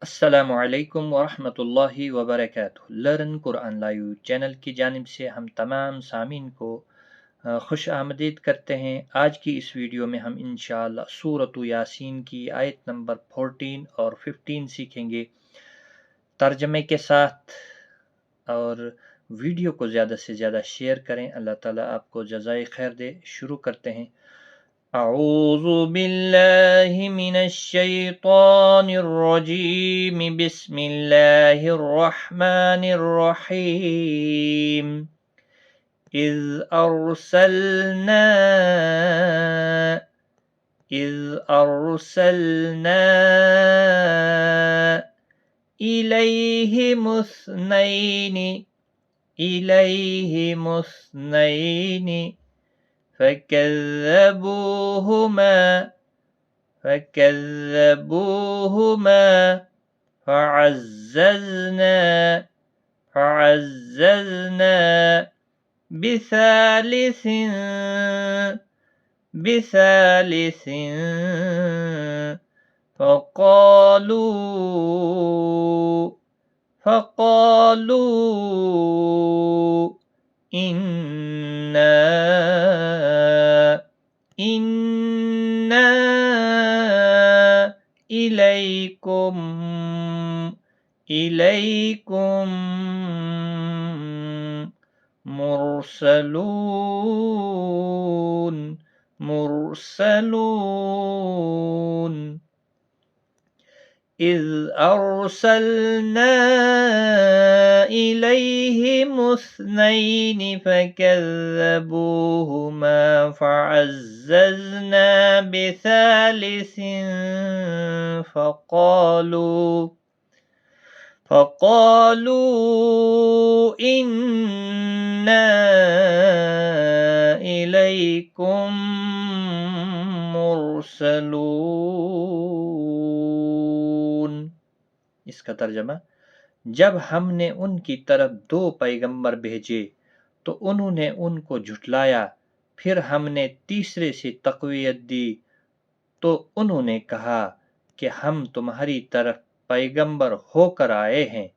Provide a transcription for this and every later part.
अस्सलामुअलैकुम वरहमतुल्लाहि वबरकातुहू। Learn Quran live channel की जानिब से हम तमाम सामीन को खुश आमदीद करते हैं। आज की इस वीडियो में हम इंशाअल्लाह सूरत यासीन की आयत नंबर 14 और 15 सीखेंगे तर्जमे के साथ। और वीडियो को ज़्यादा से ज़्यादा शेयर करें। अल्लाह ताला आपको जज़ाए खैर दे। शुरू करते हैं। अऊज़ु बिल्लाहि मिनश शैतानिर रजीम। बिस्मिल्लाहिर रहमानिर रहीम। इज़ अरसलना इलैहिमुस्नैनि फकज़्ज़बूहुमा फअज़्ज़ज़ना बिसालिसिन फक़ालू इन्ना इलैकुम मुरसलून। इज़ अरसलना इलैहिमुस्नैनि फकज़्ज़बूहुमा फअज़्ज़ज़ना बिसालिसिन फक़ालू इन्ना इलैकुम मुरसलून। इसका तर्जमा, जब हमने उनकी तरफ 2 पैगंबर भेजे तो उन्होंने उनको झुठलाया। फिर हमने तीसरे से तक़वियत दी तो उन्होंने कहा कि हम तुम्हारी तरफ पैगंबर होकर आए हैं।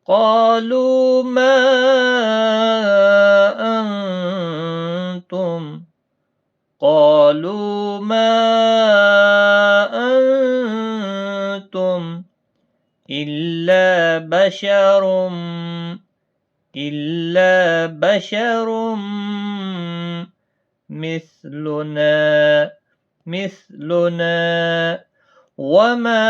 क़ालू मा अंतुम क़ालू मा अंतुम इल्ला बशरुम मिस्लुना वमा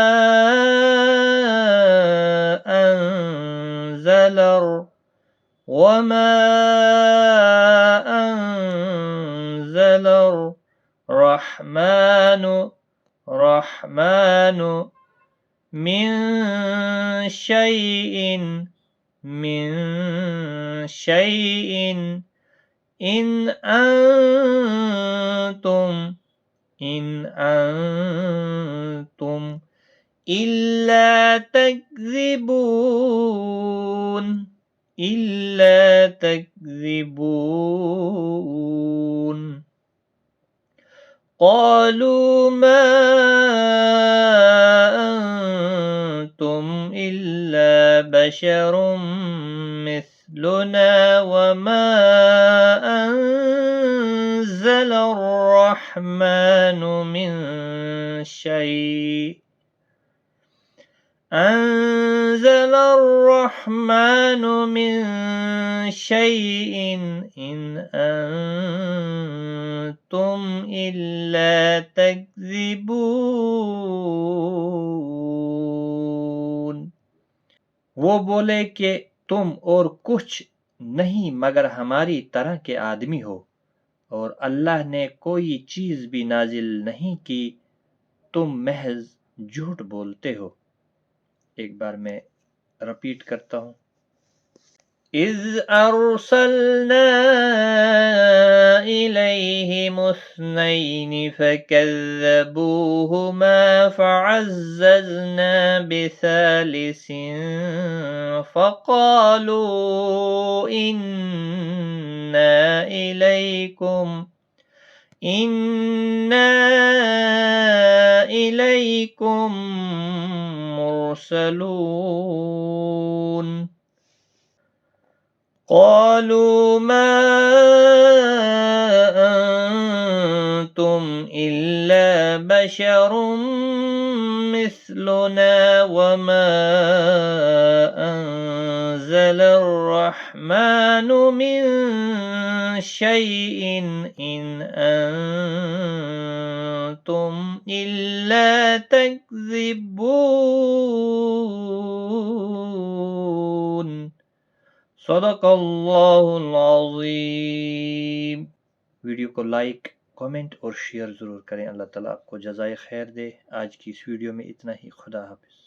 अंज़लर रहमानु मिन शैइन इन अंतुम इल्ला तकज़िबून। क़ालू मा अंतुम इल्ला बशरुम मिस्लुना वमा अंज़लर रहमानु मिन शैइन इन अंतुम इल्ला तकज़िबून। वो बोले कि तुम और कुछ नहीं मगर हमारी तरह के आदमी हो और अल्लाह ने कोई चीज़ भी नाजिल नहीं की, तुम महज झूठ बोलते हो। एक बार मैं रिपीट करता हूँ। इज़ अरसलना इलैहिमुस्नैनि फकज़्ज़बूहुमा फअज़्ज़ज़ना बिसालिसिन फक़ालू इन्ना इलैकुम मुरसलून। क़ालू मा अंतुम इल्ला बशरुम मिस्लुना वमा अंज़लर रहमानु मिन शैइन इन अंतुम इल्ला तकज़िबून। सदक़ल्लाहुल अज़ीम। वीडियो को लाइक, कमेंट और शेयर ज़रूर करें। अल्लाह ताला आपको जज़ाए खैर दे। आज की इस वीडियो में इतना ही। खुदा हाफ़िज़।